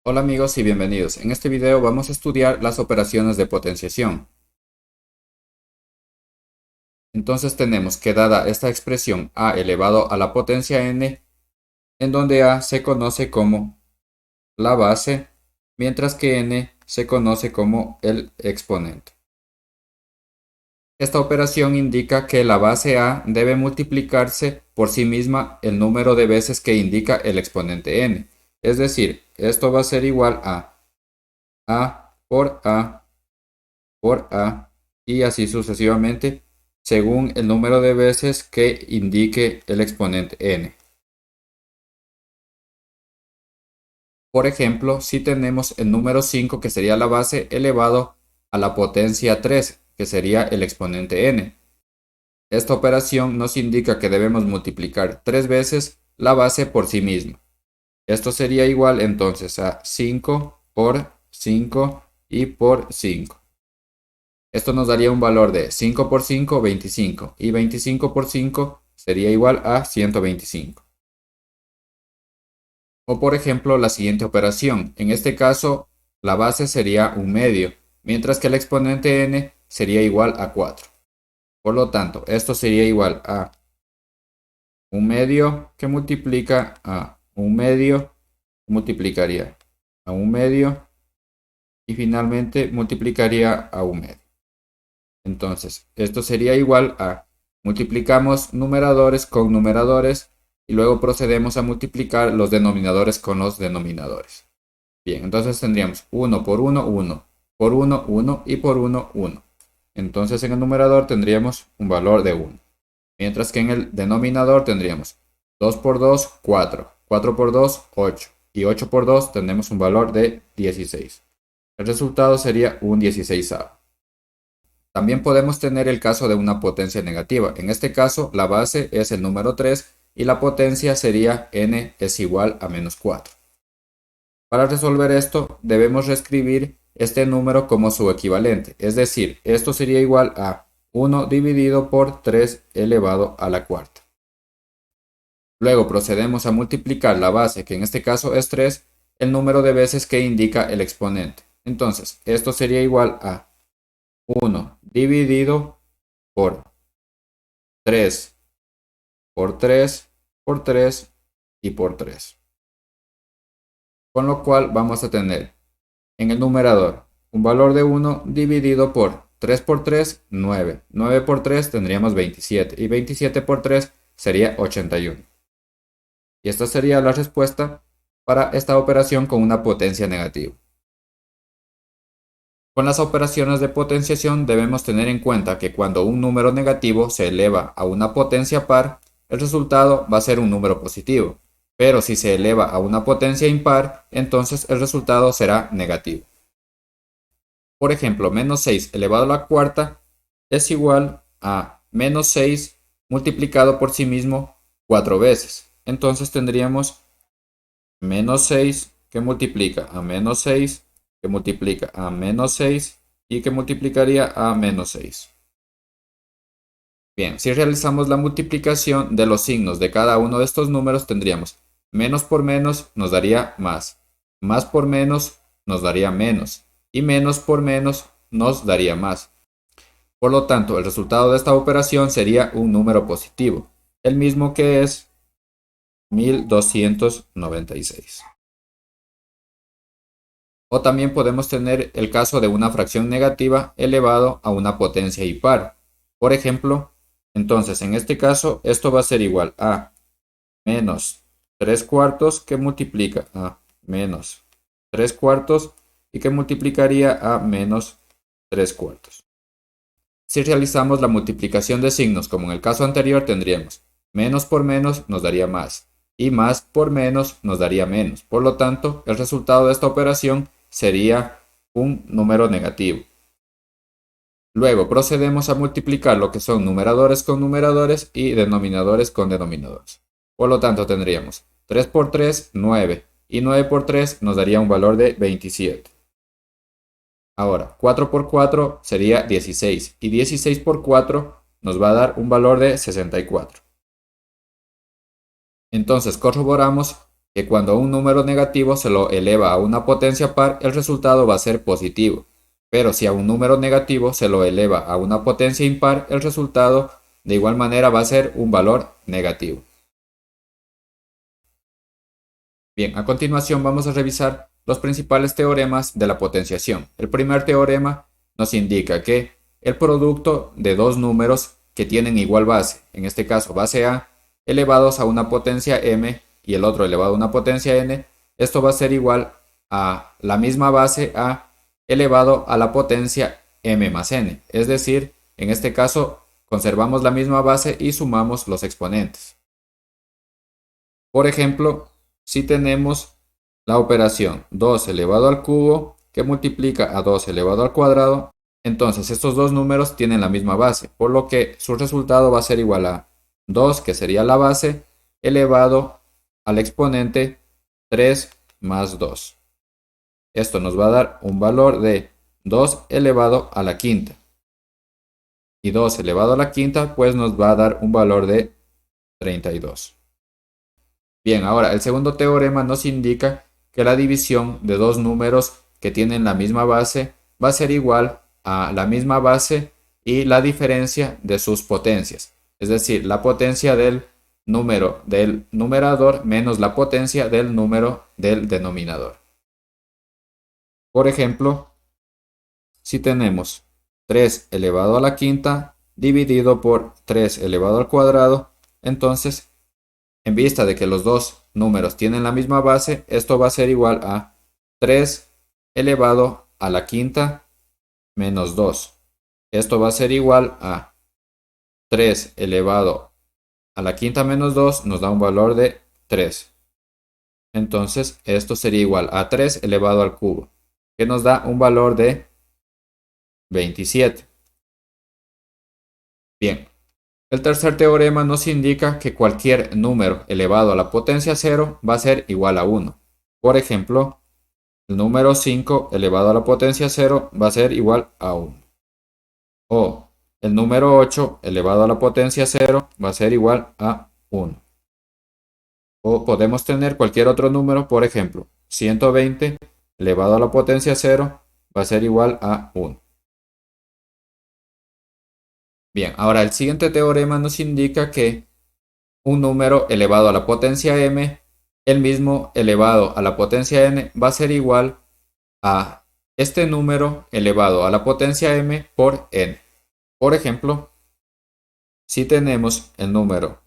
Hola amigos y bienvenidos. En este video vamos a estudiar las operaciones de potenciación. Entonces tenemos que dada esta expresión a elevado a la potencia n, en donde a se conoce como la base, mientras que n se conoce como el exponente. Esta operación indica que la base a debe multiplicarse por sí misma el número de veces que indica el exponente n. Es decir, esto va a ser igual a por a por a y así sucesivamente según el número de veces que indique el exponente n. Por ejemplo, si tenemos el número 5 que sería la base elevado a la potencia 3 que sería el exponente n. Esta operación nos indica que debemos multiplicar 3 veces la base por sí misma. Esto sería igual entonces a 5 por 5 y por 5. Esto nos daría un valor de 5 por 5, 25. Y 25 por 5 sería igual a 125. O por ejemplo, la siguiente operación. En este caso, la base sería un medio, mientras que el exponente n sería igual a 4. Por lo tanto, esto sería igual a un medio que multiplica a un medio, multiplicaría a un medio y finalmente multiplicaría a un medio. Entonces, esto sería igual a multiplicamos numeradores con numeradores y luego procedemos a multiplicar los denominadores con los denominadores. Bien, entonces tendríamos 1 por 1, 1, por 1, 1 y por 1, 1. Entonces en el numerador tendríamos un valor de 1. Mientras que en el denominador tendríamos 2 por 2, 4, 4 por 2, 8 y 8 por 2 tendremos un valor de 16. El resultado sería un 16avo. También podemos tener el caso de una potencia negativa. En este caso, la base es el número 3 y la potencia sería n es igual a menos 4. Para resolver esto, debemos reescribir este número como su equivalente, es decir, esto sería igual a 1 dividido por 3 elevado a la cuarta. Luego procedemos a multiplicar la base, que en este caso es 3, el número de veces que indica el exponente. Entonces, esto sería igual a 1 dividido por 3 por 3 por 3 y por 3. Con lo cual vamos a tener en el numerador un valor de 1 dividido por 3 por 3, 9. 9 por 3 tendríamos 27 y 27 por 3 sería 81. Y esta sería la respuesta para esta operación con una potencia negativa. Con las operaciones de potenciación debemos tener en cuenta que cuando un número negativo se eleva a una potencia par, el resultado va a ser un número positivo. Pero si se eleva a una potencia impar, entonces el resultado será negativo. Por ejemplo, menos 6 elevado a la cuarta es igual a menos 6 multiplicado por sí mismo 4 veces. Entonces tendríamos menos 6 que multiplica a menos 6 que multiplica a menos 6 y que multiplicaría a menos 6. Bien, si realizamos la multiplicación de los signos de cada uno de estos números tendríamos menos por menos nos daría más por menos nos daría menos y menos por menos nos daría más. Por lo tanto, el resultado de esta operación sería un número positivo, el mismo que es 1296. O también podemos tener el caso de una fracción negativa elevado a una potencia impar. Por ejemplo, entonces en este caso esto va a ser igual a menos 3 cuartos que multiplica a menos 3 cuartos y que multiplicaría a menos 3 cuartos. Si realizamos la multiplicación de signos como en el caso anterior tendríamos menos por menos nos daría más y más por menos nos daría menos. Por lo tanto, el resultado de esta operación sería un número negativo. Luego procedemos a multiplicar lo que son numeradores con numeradores y denominadores con denominadores. Por lo tanto tendríamos 3 por 3, 9 y 9 por 3 nos daría un valor de 27. Ahora, 4 por 4 sería 16 y 16 por 4 nos va a dar un valor de 64. Entonces corroboramos que cuando un número negativo se lo eleva a una potencia par, el resultado va a ser positivo. Pero si a un número negativo se lo eleva a una potencia impar, el resultado de igual manera va a ser un valor negativo. Bien, a continuación vamos a revisar los principales teoremas de la potenciación. El primer teorema nos indica que el producto de dos números que tienen igual base, en este caso base A, elevados a una potencia m y el otro elevado a una potencia n, esto va a ser igual a la misma base A elevado a la potencia m más n. Es decir, en este caso conservamos la misma base y sumamos los exponentes. Por ejemplo, si tenemos la operación 2 elevado al cubo que multiplica a 2 elevado al cuadrado, entonces estos dos números tienen la misma base, por lo que su resultado va a ser igual a 2, que sería la base, elevado al exponente 3 más 2. Esto nos va a dar un valor de 2 elevado a la quinta. Y 2 elevado a la quinta pues nos va a dar un valor de 32. Bien, ahora el segundo teorema nos indica que la división de dos números que tienen la misma base va a ser igual a la misma base y la diferencia de sus potencias. Es decir, la potencia del número del numerador menos la potencia del número del denominador. Por ejemplo, si tenemos 3 elevado a la quinta dividido por 3 elevado al cuadrado, entonces en vista de que los dos números tienen la misma base, esto va a ser igual a 3 elevado a la quinta menos 2. Esto va a ser igual a 3 elevado a la quinta menos 2, nos da un valor de 3. Entonces, esto sería igual a 3 elevado al cubo, que nos da un valor de 27. Bien, el tercer teorema nos indica que cualquier número elevado a la potencia 0 va a ser igual a 1. Por ejemplo, el número 5 elevado a la potencia 0 va a ser igual a 1. O el número 8 elevado a la potencia 0 va a ser igual a 1. O podemos tener cualquier otro número, por ejemplo, 120 elevado a la potencia 0 va a ser igual a 1. Bien, ahora el siguiente teorema nos indica que un número elevado a la potencia m, el mismo elevado a la potencia n, va a ser igual a este número elevado a la potencia m por n. Por ejemplo, si tenemos el número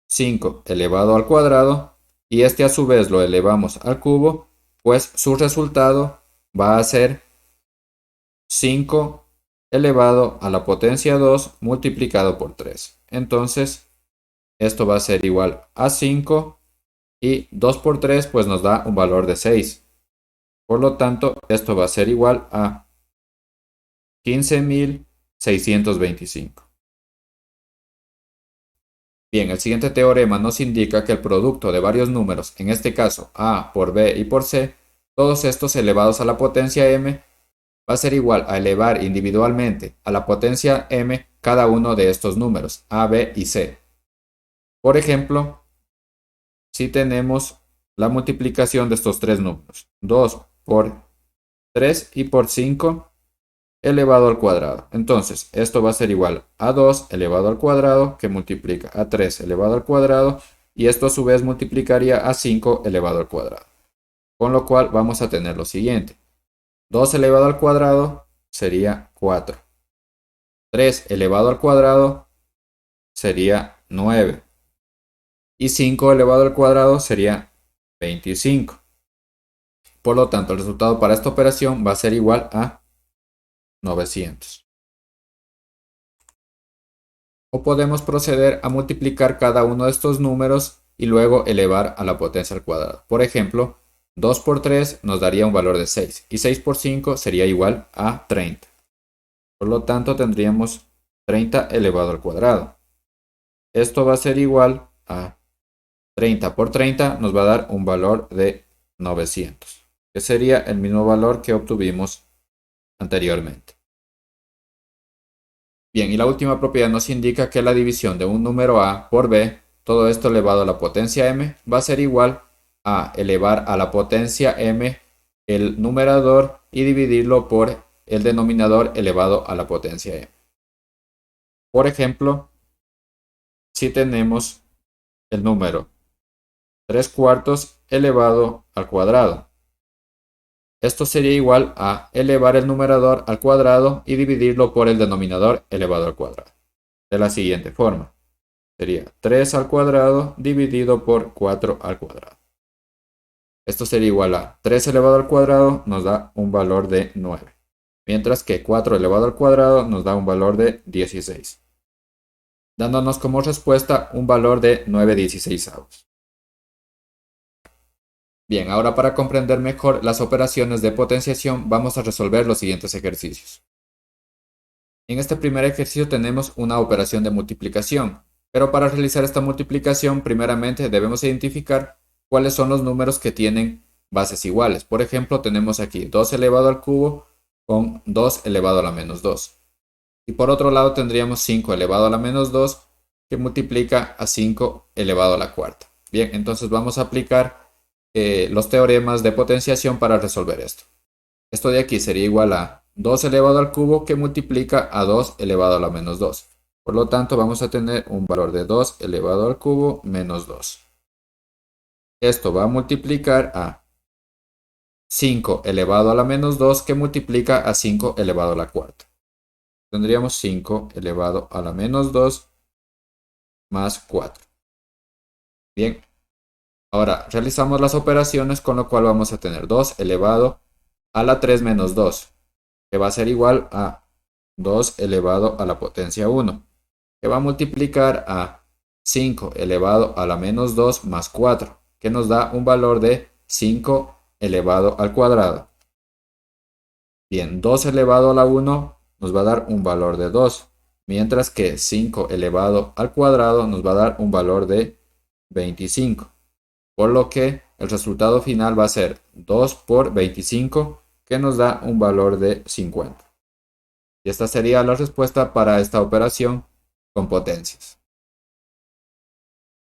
5 elevado al cuadrado y este a su vez lo elevamos al cubo, pues su resultado va a ser 5 elevado a la potencia 2 multiplicado por 3. Entonces, esto va a ser igual a 5 y 2 por 3 pues nos da un valor de 6. Por lo tanto, esto va a ser igual a 15.625. Bien, el siguiente teorema nos indica que el producto de varios números, en este caso a por b y por c, todos estos elevados a la potencia m, va a ser igual a elevar individualmente a la potencia m cada uno de estos números, a, b y c. Por ejemplo, si tenemos la multiplicación de estos tres números, 2 por 3 y por 5 elevado al cuadrado. Entonces, esto va a ser igual a 2 elevado al cuadrado, que multiplica a 3 elevado al cuadrado, y esto a su vez multiplicaría a 5 elevado al cuadrado. Con lo cual vamos a tener lo siguiente. 2 elevado al cuadrado sería 4. 3 elevado al cuadrado sería 9. Y 5 elevado al cuadrado sería 25. Por lo tanto, el resultado para esta operación va a ser igual a 900. O podemos proceder a multiplicar cada uno de estos números y luego elevar a la potencia al cuadrado. Por ejemplo, 2 por 3 nos daría un valor de 6 y 6 por 5 sería igual a 30. Por lo tanto, tendríamos 30 elevado al cuadrado. Esto va a ser igual a 30 por 30 nos va a dar un valor de 900, que sería el mismo valor que obtuvimos anteriormente. Bien, y la última propiedad nos indica que la división de un número a por b, todo esto elevado a la potencia m, va a ser igual a elevar a la potencia m el numerador y dividirlo por el denominador elevado a la potencia m. Por ejemplo, si tenemos el número 3 cuartos elevado al cuadrado, esto sería igual a elevar el numerador al cuadrado y dividirlo por el denominador elevado al cuadrado. De la siguiente forma, sería 3 al cuadrado dividido por 4 al cuadrado. Esto sería igual a 3 elevado al cuadrado nos da un valor de 9, mientras que 4 elevado al cuadrado nos da un valor de 16, dándonos como respuesta un valor de 9/16. Bien, ahora para comprender mejor las operaciones de potenciación vamos a resolver los siguientes ejercicios. En este primer ejercicio tenemos una operación de multiplicación, pero para realizar esta multiplicación primeramente debemos identificar cuáles son los números que tienen bases iguales. Por ejemplo, tenemos aquí 2 elevado al cubo con 2 elevado a la menos 2. Y por otro lado tendríamos 5 elevado a la menos 2 que multiplica a 5 elevado a la cuarta. Bien, entonces vamos a aplicar los teoremas de potenciación para resolver esto. Esto de aquí sería igual a 2 elevado al cubo que multiplica a 2 elevado a la menos 2. Por lo tanto, vamos a tener un valor de 2 elevado al cubo menos 2. Esto va a multiplicar a 5 elevado a la menos 2 que multiplica a 5 elevado a la cuarta. Tendríamos 5 elevado a la menos 2 más 4. Bien, ahora realizamos las operaciones, con lo cual vamos a tener 2 elevado a la 3 menos 2, que va a ser igual a 2 elevado a la potencia 1, que va a multiplicar a 5 elevado a la menos 2 más 4, que nos da un valor de 5 elevado al cuadrado. Bien, 2 elevado a la 1 nos va a dar un valor de 2, mientras que 5 elevado al cuadrado nos va a dar un valor de 25. Por lo que el resultado final va a ser 2 por 25, que nos da un valor de 50. Y esta sería la respuesta para esta operación con potencias.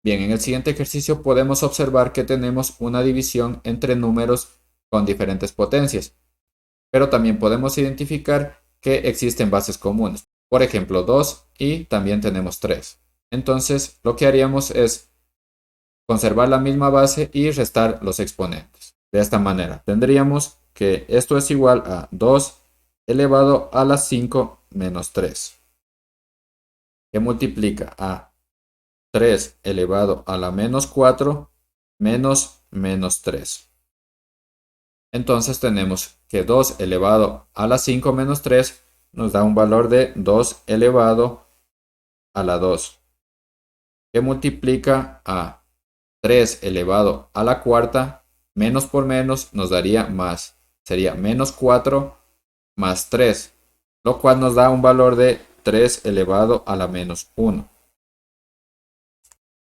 Bien, en el siguiente ejercicio podemos observar que tenemos una división entre números con diferentes potencias, pero también podemos identificar que existen bases comunes. Por ejemplo, 2 y también tenemos 3. Entonces, lo que haríamos es conservar la misma base y restar los exponentes. De esta manera, tendríamos que esto es igual a 2 elevado a la 5 menos 3, que multiplica a 3 elevado a la menos 4 menos menos 3. Entonces tenemos que 2 elevado a la 5 menos 3 nos da un valor de 2 elevado a la 2, que multiplica a 3 elevado a la cuarta, menos por menos nos daría más. Sería menos 4 más 3, lo cual nos da un valor de 3 elevado a la menos 1.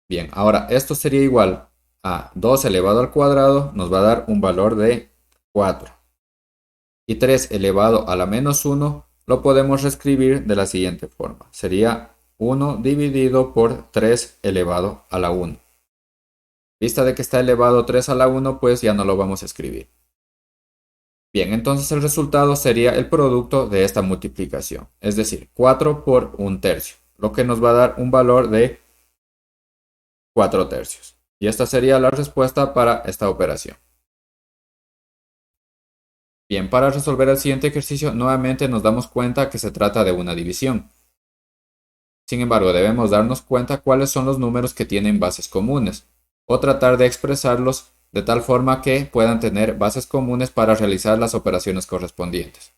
Bien, ahora esto sería igual a 2 elevado al cuadrado, nos va a dar un valor de 4. Y 3 elevado a la menos 1 lo podemos reescribir de la siguiente forma. Sería 1 dividido por 3 elevado a la 1. Vista de que está elevado 3 a la 1, pues ya no lo vamos a escribir. Bien, entonces el resultado sería el producto de esta multiplicación, es decir, 4 por 1/3, lo que nos va a dar un valor de 4/3. Y esta sería la respuesta para esta operación. Bien, para resolver el siguiente ejercicio, nuevamente nos damos cuenta que se trata de una división. Sin embargo, debemos darnos cuenta cuáles son los números que tienen bases comunes, o tratar de expresarlos de tal forma que puedan tener bases comunes para realizar las operaciones correspondientes.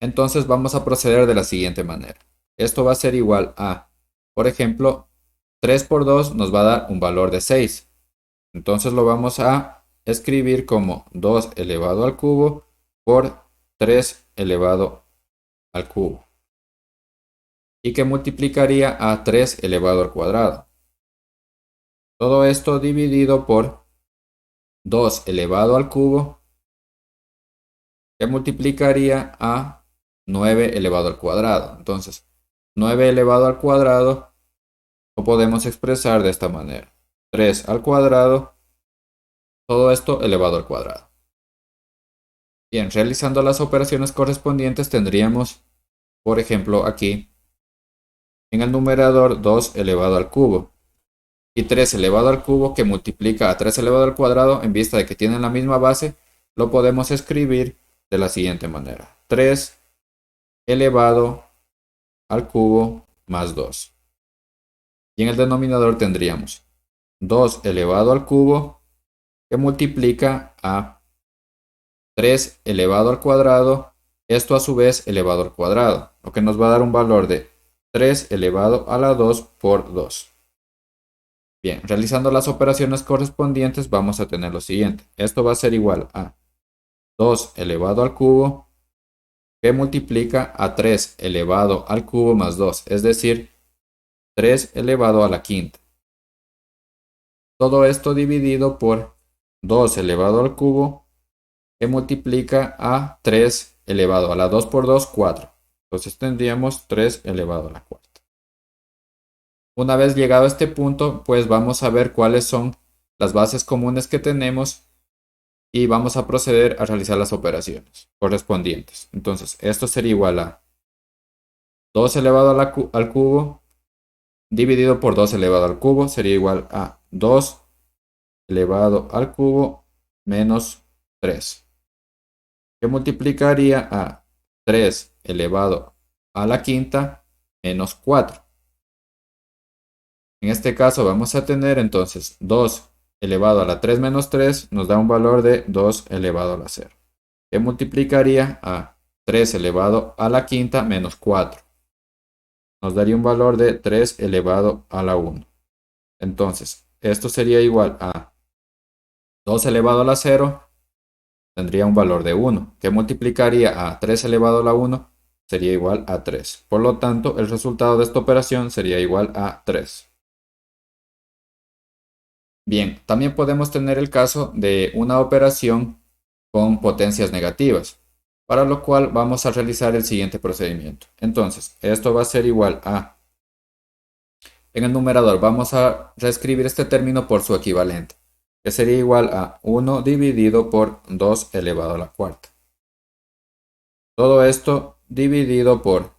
Entonces vamos a proceder de la siguiente manera. Esto va a ser igual a, por ejemplo, 3 por 2 nos va a dar un valor de 6. Entonces lo vamos a escribir como 2 elevado al cubo por 3 elevado al cubo. Y que multiplicaría a 3 elevado al cuadrado. Todo esto dividido por 2 elevado al cubo, que multiplicaría a 9 elevado al cuadrado. Entonces, 9 elevado al cuadrado lo podemos expresar de esta manera. 3 al cuadrado Todo esto elevado al cuadrado. Bien, realizando las operaciones correspondientes tendríamos, por ejemplo, aquí en el numerador 2 elevado al cubo y 3 elevado al cubo que multiplica a 3 elevado al cuadrado. En vista de que tienen la misma base, lo podemos escribir de la siguiente manera: 3 elevado al cubo más 2. Y en el denominador tendríamos 2 elevado al cubo que multiplica a 3 elevado al cuadrado, esto a su vez elevado al cuadrado, lo que nos va a dar un valor de 3 elevado a la 2 por 2. Bien, realizando las operaciones correspondientes vamos a tener lo siguiente. Esto va a ser igual a 2 elevado al cubo que multiplica a 3 elevado al cubo más 2, es decir, 3 elevado a la quinta. Todo esto dividido por 2 elevado al cubo que multiplica a 3 elevado a la 2 por 2, 4. Entonces tendríamos 3 elevado a la cuarta. Una vez llegado a este punto, pues vamos a ver cuáles son las bases comunes que tenemos y vamos a proceder a realizar las operaciones correspondientes. Entonces, esto sería igual a 2 elevado al cubo dividido por 2 elevado al cubo sería igual a 2 elevado al cubo menos 3, que multiplicaría a 3 elevado a la quinta menos 4. En este caso vamos a tener entonces 2 elevado a la 3 menos 3 nos da un valor de 2 elevado a la 0, que multiplicaría a 3 elevado a la quinta menos 4. Nos daría un valor de 3 elevado a la 1. Entonces, esto sería igual a 2 elevado a la 0, tendría un valor de 1, que multiplicaría a 3 elevado a la 1, sería igual a 3. Por lo tanto, el resultado de esta operación sería igual a 3. Bien, también podemos tener el caso de una operación con potencias negativas, para lo cual vamos a realizar el siguiente procedimiento. Entonces, esto va a ser igual a, en el numerador vamos a reescribir este término por su equivalente, que sería igual a 1 dividido por 2 elevado a la cuarta. Todo esto dividido por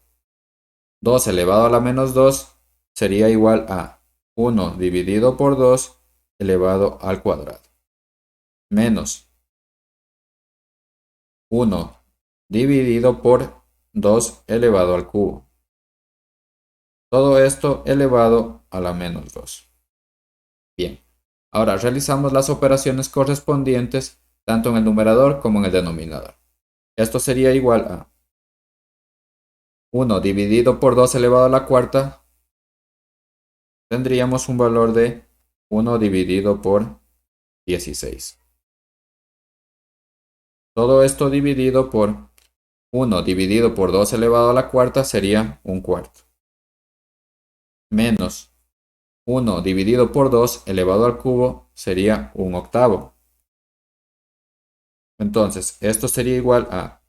2 elevado a la menos 2 sería igual a 1 dividido por 2 elevado al cuadrado, menos 1 dividido por 2 elevado al cubo. Todo esto elevado a la menos 2. Bien, ahora realizamos las operaciones correspondientes tanto en el numerador como en el denominador. Esto sería igual a 1 dividido por 2 elevado a la cuarta. Tendríamos un valor de 1 dividido por 16. Todo esto dividido por 1 dividido por 2 elevado a la cuarta sería un cuarto. Menos 1 dividido por 2 elevado al cubo sería un octavo. Entonces, esto sería igual a,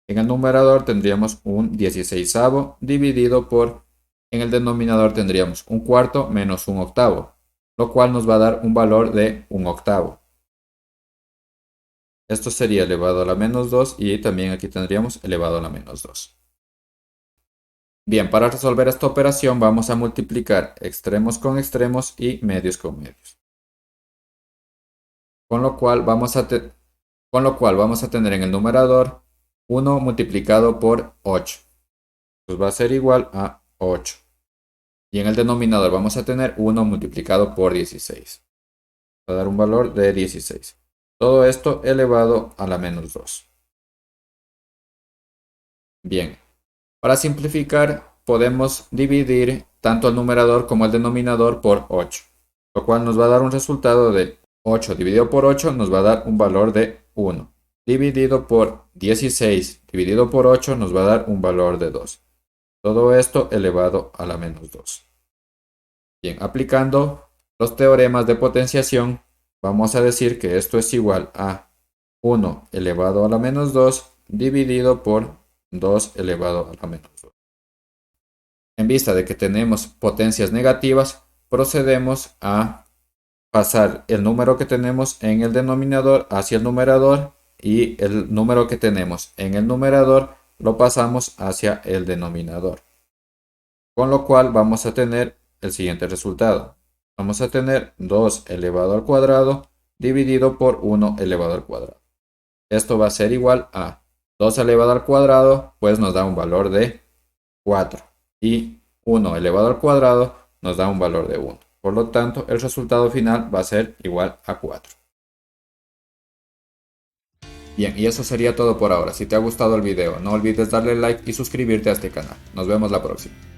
en el numerador tendríamos un 16avo dividido por, en el denominador tendríamos un cuarto menos un octavo, lo cual nos va a dar un valor de un octavo. Esto sería elevado a la menos 2 y también aquí tendríamos elevado a la menos 2. Bien, para resolver esta operación vamos a multiplicar extremos con extremos y medios con medios. Con lo cual vamos a tener en el numerador 1 multiplicado por 8. Pues va a ser igual a 8. Y en el denominador vamos a tener 1 multiplicado por 16. Va a dar un valor de 16. Todo esto elevado a la menos 2. Bien, para simplificar podemos dividir tanto el numerador como el denominador por 8. Lo cual nos va a dar un resultado de 8 dividido por 8 nos va a dar un valor de 1. Dividido por 16 dividido por 8 nos va a dar un valor de 2. Todo esto elevado a la menos 2. Bien, aplicando los teoremas de potenciación, vamos a decir que esto es igual a 1 elevado a la menos 2 dividido por 2 elevado a la menos 2. En vista de que tenemos potencias negativas, procedemos a pasar el número que tenemos en el denominador hacia el numerador y el número que tenemos en el numerador lo pasamos hacia el denominador. Con lo cual vamos a tener el siguiente resultado. Vamos a tener 2 elevado al cuadrado dividido por 1 elevado al cuadrado. Esto va a ser igual a 2 elevado al cuadrado, pues nos da un valor de 4. Y 1 elevado al cuadrado nos da un valor de 1. Por lo tanto, el resultado final va a ser igual a 4. Bien, y eso sería todo por ahora. Si te ha gustado el video, no olvides darle like y suscribirte a este canal. Nos vemos la próxima.